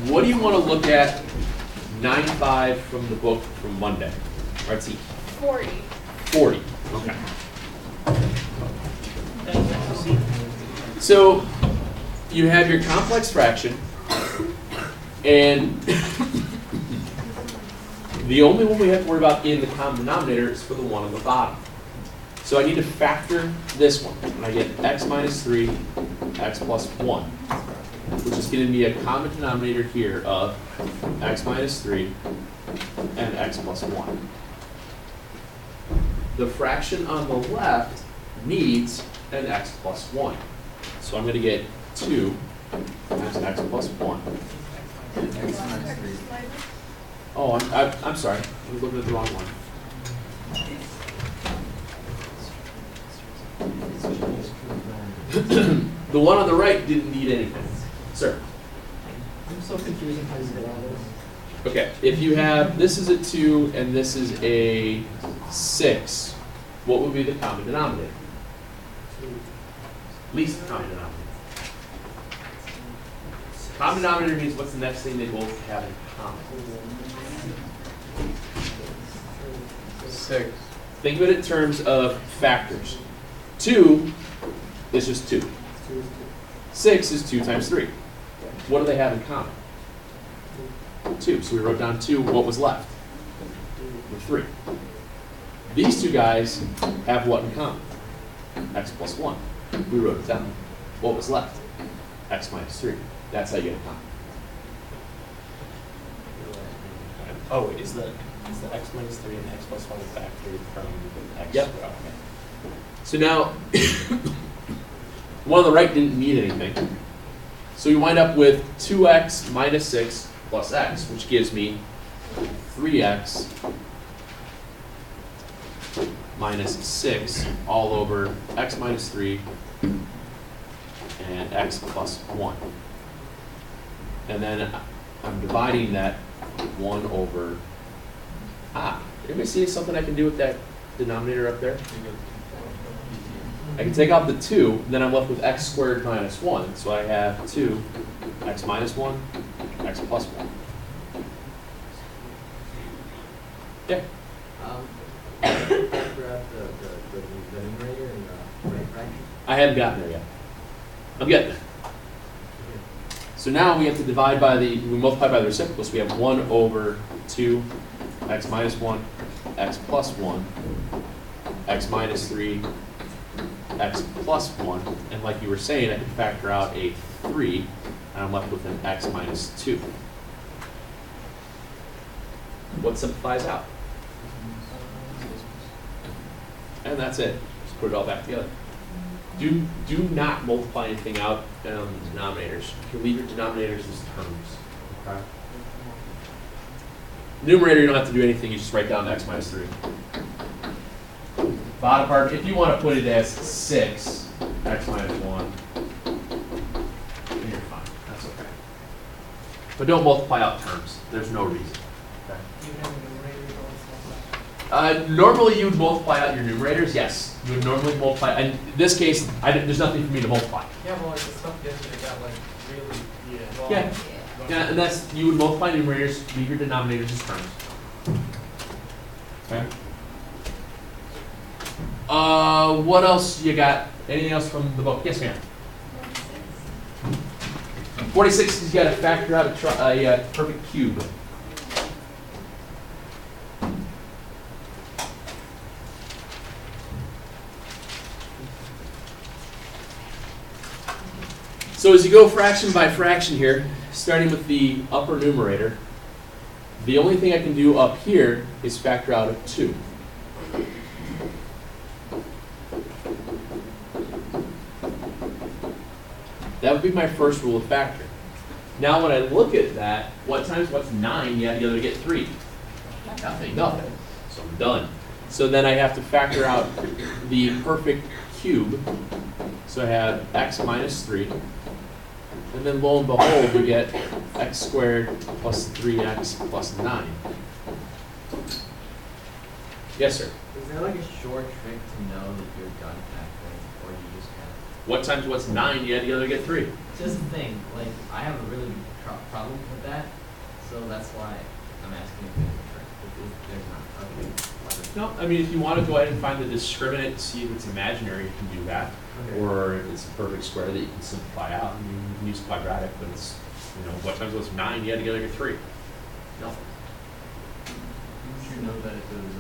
What do you want to look at 9.5 from the book from Monday? Let's see. 40. 40. Okay. So you have your complex fraction, and the only one we have to worry about in the common denominator is for the one on the bottom. So I need to factor this one, and I get x minus 3, x plus 1, which is going to be a common denominator here of x minus 3 and x plus 1. The fraction on the left needs an x plus 1. So I'm going to get 2 times x plus 1. Oh, I'm sorry. I was looking at the wrong one. The one on the right didn't need anything. Sir? I'm so confused how you get all this. Okay, if you have, this is a 2 and this is a 6, what would be the common denominator? Least common denominator. Common denominator means what's the next thing they both have in common. 6. Think of it in terms of factors. 2 is just 2. 6 is 2 times 3. What do they have in common? 2. So we wrote down 2. What was left? 3. These two guys have what in common? X plus 1. We wrote it down. What was left? X minus 3. That's how you get a common. Oh, is the x minus 3 and x plus 1 factored from x? Yep. Okay. So now, one on the right didn't need anything. So we wind up with 2x minus 6 plus x, which gives me 3x minus 6 all over x minus 3 and x plus 1. And then I'm dividing that 1 over, anybody see something I can do with that denominator up there? I can take out the 2, and then I'm left with x squared minus 1. So I have 2, x minus 1, x plus 1. Yeah. Factor out the numerator and the right fraction. I haven't gotten there yet. I'm getting there. So now we have to divide by we multiply by the reciprocal. So we have 1 over 2, x minus 1, x plus 1, x minus 3, x plus 1. And like you were saying, I can factor out a 3, and I'm left with an x minus 2. What simplifies out? And that's it. Just put it all back together. Do not multiply anything out denominators. You can leave your denominators as terms. Okay? Numerator, you don't have to do anything. You just write down x minus 3. Bottom part, if you want to put it as 6, x minus 1, then you're fine. That's okay. But don't multiply out terms. There's no reason. Okay? Normally you would multiply out your numerators, yes. You would normally multiply, and in this case, there's nothing for me to multiply. Yeah, well, like the stuff yesterday got like really long. Yeah. Yeah, and that's, you would multiply numerators, leave your denominators as terms. Okay. What else you got? Anything else from the book? Yes, ma'am. 46 is you got to factor out a perfect cube. So as you go fraction by fraction here, starting with the upper numerator, the only thing I can do up here is factor out a 2. That would be my first rule of factoring. Now when I look at that, what times what's 9? You have to go to get 3. Nothing. So I'm done. So then I have to factor out the perfect cube. So I have x minus 3. And then lo and behold, we get x squared plus 3x plus 9. Yes, sir? Is there like a short trick to know that you're done factoring, or you just kind of What times what's 9? You add together to get 3. Here's the thing, like, I have a really big problem with that, so that's why I'm asking if there's not. No, I mean, if you want to go ahead and find the discriminant, see if it's imaginary, you can do that. Okay. Or if it's a perfect square that you can simplify out, I mean, you can use quadratic, but it's, what times what's 9? You add together to get 3. No. Didn't you know that if it was a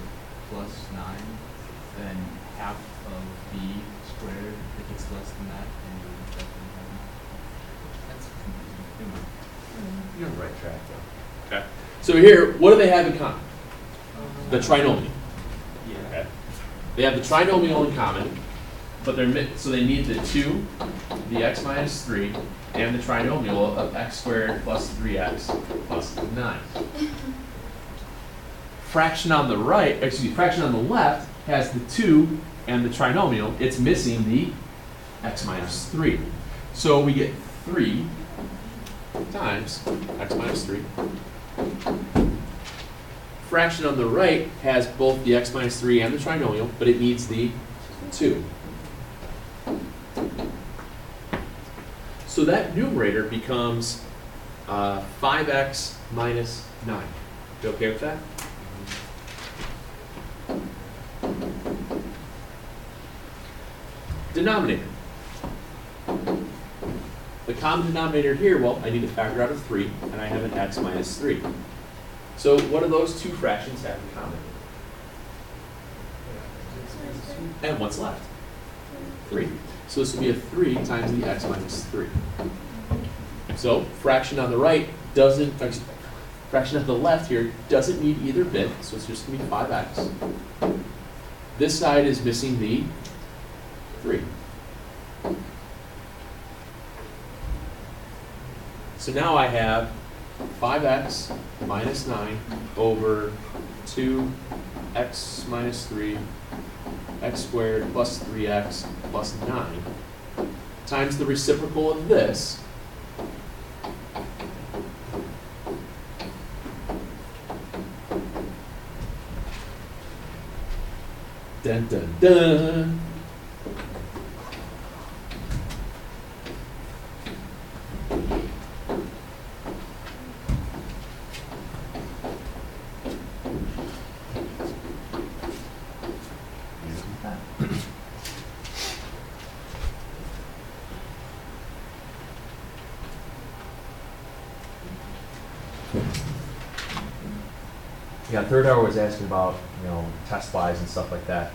plus 9, then half of b squared, if it's less than that, then you would definitely have it? That's confusing. You're on the right track, though. Okay. So here, what do they have in common? The trinomial. Yeah. Okay. They have the trinomial in common, but so they need the 2, the x minus 3, and the trinomial of x squared plus 3x plus 9. Fraction on the left has the 2 and the trinomial. It's missing the x minus 3. So we get 3 times x minus 3. Fraction on the right has both the x minus 3 and the trinomial, but it needs the 2. So that numerator becomes 5x minus 9. You okay with that? Denominator. The common denominator here, well, I need to factor out a 3, and I have an x minus 3. So what do those two fractions have in common? And what's left? 3. So this would be a 3 times the x minus 3. So fraction on the right doesn't, fraction on the left here doesn't need either bit, so it's just going to be 5x. This side is missing the 3. So now I have 5x minus 9 over 2x minus 3, x squared plus 3x plus 9 times the reciprocal of this. Dun dun dun. Yeah, third hour was asking about, test wise and stuff like that.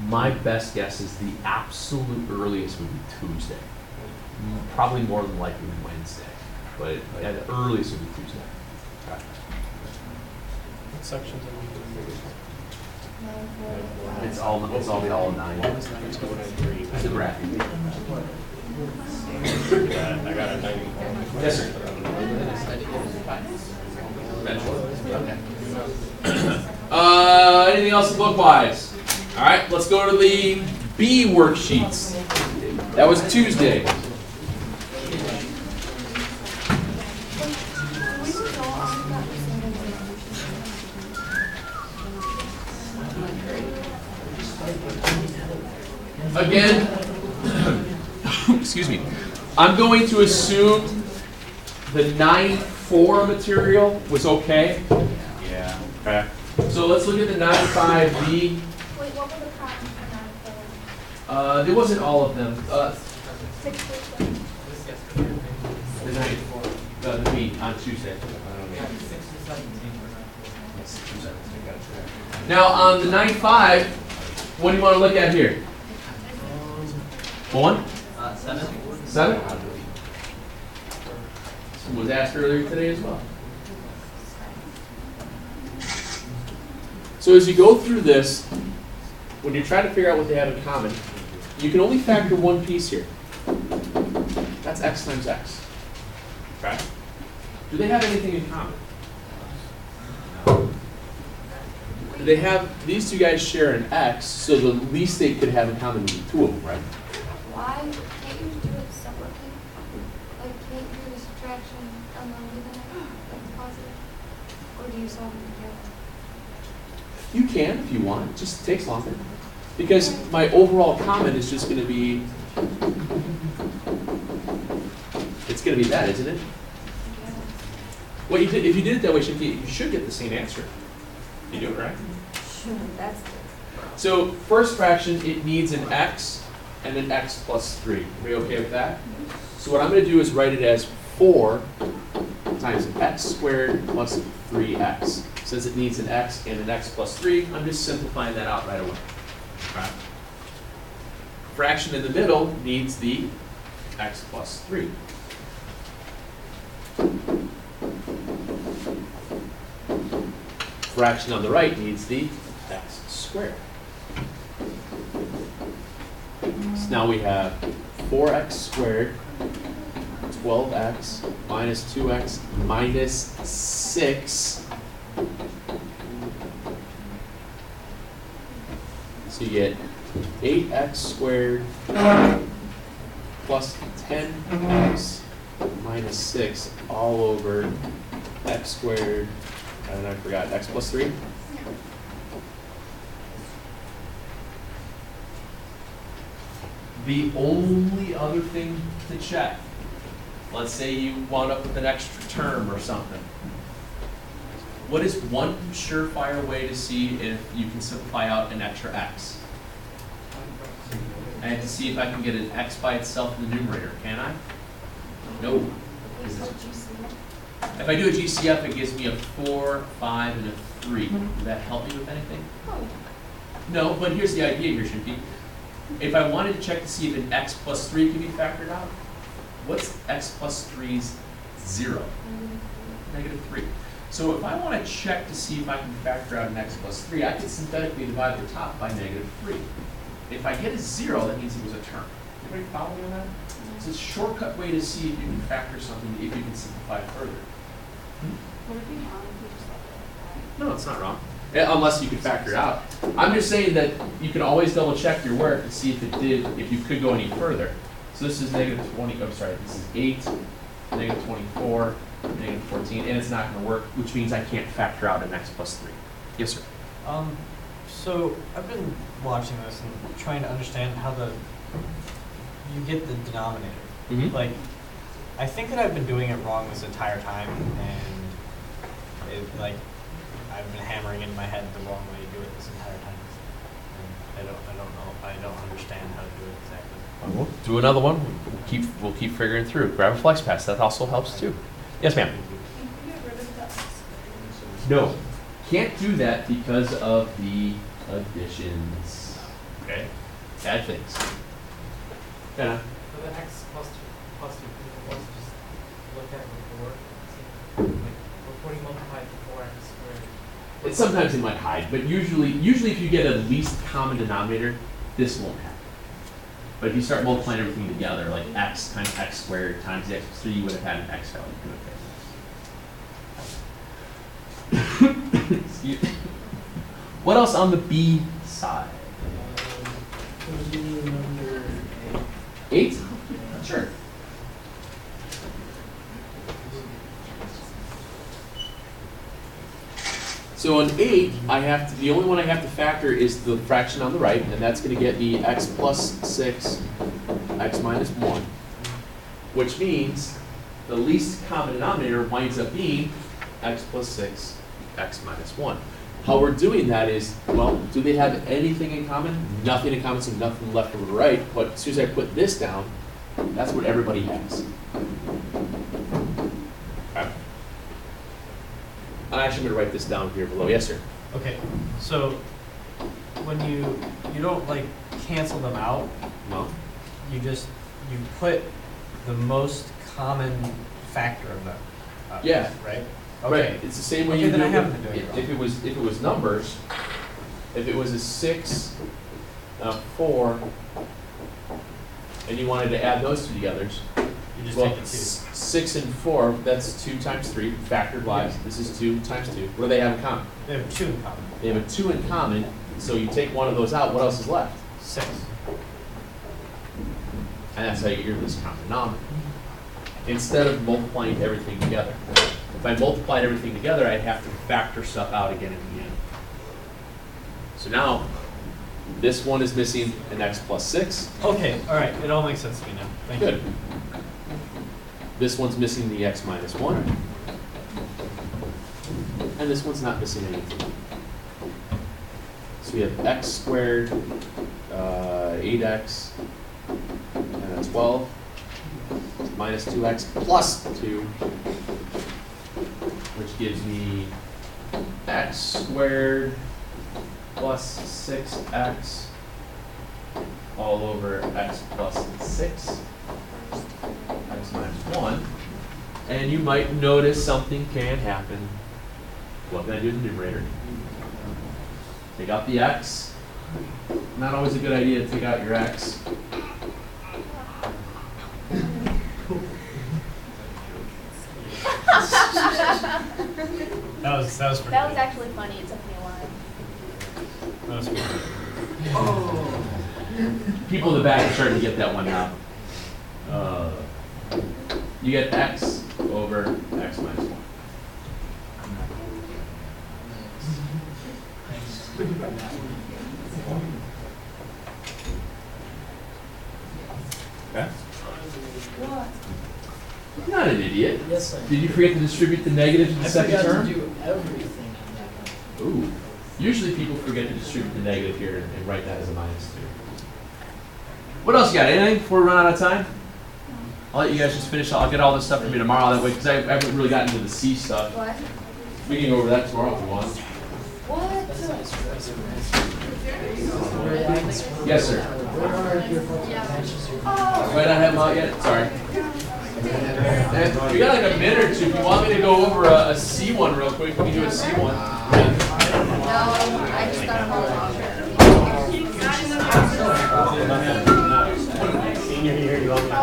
My best guess is the absolute earliest would be Tuesday. Probably more than likely Wednesday, but at the earliest would be Tuesday. Okay. What sections are we doing? It's all 9. Let's go to 3. It's the graph. I got a 90. Yes, sir. Eventually. Okay. Anything else book-wise? All right, let's go to the B worksheets. That was Tuesday. Again, excuse me, I'm going to assume the 9-4 material was okay. Yeah. Okay. So let's look at the 9-5B. Wait, what were the problems for 9-4? There wasn't all of them. 6%. The meet on Tuesday. 6 to 17 Now on the 9-5, what do you want to look at here? 1? 7. 7? Was asked earlier today as well. So as you go through this, when you're trying to figure out what they have in common, you can only factor one piece here. That's x times x. Okay? Do they have anything in common? No. They have, these two guys share an x, so the least they could have in common would be 2 of them, right? Why can't you do it separately? Like, can't you do the subtraction and then leave it like positive? Or do you solve it together? You can if you want, it just takes longer. Because my overall comment is just going to be It's gonna be that, isn't it? Well, you did, if you did it that way, you should get the same answer. You do it right. Sure, that's the. So first fraction, it needs an x and then x plus 3. Are we okay with that? So what I'm going to do is write it as 4 times x squared plus 3x. Since it needs an x and an x plus 3, I'm just simplifying that out right away. Right? Fraction in the middle needs the x plus 3. Fraction on the right needs the x squared. So now we have 4x squared, 12x minus 2x minus 6. So you get 8x squared plus 10x minus 6 all over x squared, and I forgot, x plus 3? The only other thing to check, let's say you wound up with an extra term or something. What is one surefire way to see if you can simplify out an extra x? I have to see if I can get an x by itself in the numerator, can I? No. Here's what you see. If I do a GCF, it gives me a 4, 5, and a 3. Does that help me with anything? Oh, No, but here's the idea here, Shimpi. If I wanted to check to see if an x plus 3 can be factored out, what's x plus 3's 0? Negative 3. So if I want to check to see if I can factor out an x plus 3, I can synthetically divide the top by negative 3. If I get a 0, that means it was a term. Anybody follow me on that? It's a shortcut way to see if you can factor something, if you can simplify it further. would it be wrong if we just left it like No, it's not wrong. Unless you can factor it out. I'm just saying that you can always double check your work to see if it did, if you could go any further. So this is negative 20, oh sorry, this is 8, negative 24, negative 14, and it's not going to work, which means I can't factor out an x plus 3. Yes, sir. So I've been watching this and trying to understand how you get the denominator. Mm-hmm. Like, I think that I've been doing it wrong this entire time, and I've been hammering in my head the wrong way to do it this entire time. And I don't understand how to do it exactly. We'll do another one. We'll keep figuring through. Grab a flex pass. That also helps too. Yes, ma'am. No, can't do that because of the additions. Okay, bad things. Yeah. For the x plus 2, let's just look at it before. Before you multiply it to 4x squared. Sometimes it might hide, but usually if you get a least common denominator, this won't happen. But if you start multiplying everything together, like x times x squared times the x plus 3, you would have had an x value. Excuse me. What else on the B side? 8? Sure. So on 8, the only one I have to factor is the fraction on the right, and that's going to get me x plus 6, x minus 1, which means the least common denominator winds up being x plus 6, x minus 1. How we're doing that is, well, do they have anything in common? Nothing in common, so nothing left over to the right, but as soon as I put this down, that's what everybody has. Okay. I'm actually going to write this down here below. Yes, sir. Okay, so when you don't like cancel them out, No. you put the most common factor of them. Yeah. Right? Right. Okay. It's the same way Okay, you then do I it haven't with- been doing it if it was numbers, if it was a 6, a 4, and you wanted to add those two together, You just well, take the 2. 6 and 4, that's 2 times 3, factored wise. Yeah. This is 2 times 2. What do they have in common? They have 2 in common. They have a 2 in common, so you take one of those out, what else is left? 6. And that's how you get your least common denominator. Instead of multiplying everything together. If I multiplied everything together, I'd have to factor stuff out again and again. So now, This one is missing an x plus 6. Okay, all right, it all makes sense to me now. Thank Good. you. This one's missing the x minus 1. And this one's not missing anything. So we have x squared, 8x, and a 12, minus 2x plus 2, which gives me x squared plus 6x all over x plus 6, x minus 1. And you might notice something can happen. What can I do in the numerator? Take out the x. Not always a good idea to take out your x. That was pretty That was good. actually funny. It took me a while. That was pretty good. People in the back are starting to get that one now. You get x over x minus 1. Okay. You're not an idiot. Yes, I Did you forget to distribute the negatives in the second forgot term? to do everything on that one. Ooh. Usually people forget to distribute the negative here and write that as a minus 2. What else you got? Anything before we run out of time? I'll let you guys just finish. I'll get all this stuff from you tomorrow that way because I haven't really gotten into the C stuff. What? We can go over that tomorrow if you want. What? Yes, sir. Where are your functions? Might not have them out yet? Sorry. And we got like a minute or two. If you want me to go over a C1 real quick, we can do a C1. No, I just got Senior year, you want me to?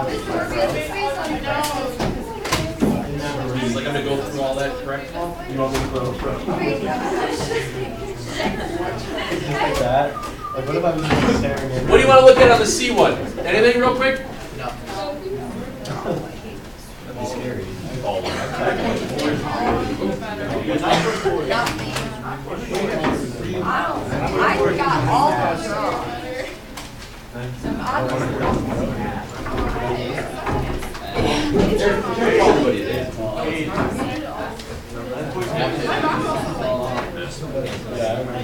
He's like, I'm going to go through all that, correct? You want me to go from? Like that? Like, what if I was just staring at? What do you want to look at on the C1? Anything real quick? That'd be scary. I got all those wrong. Everybody did. Yeah, I remember.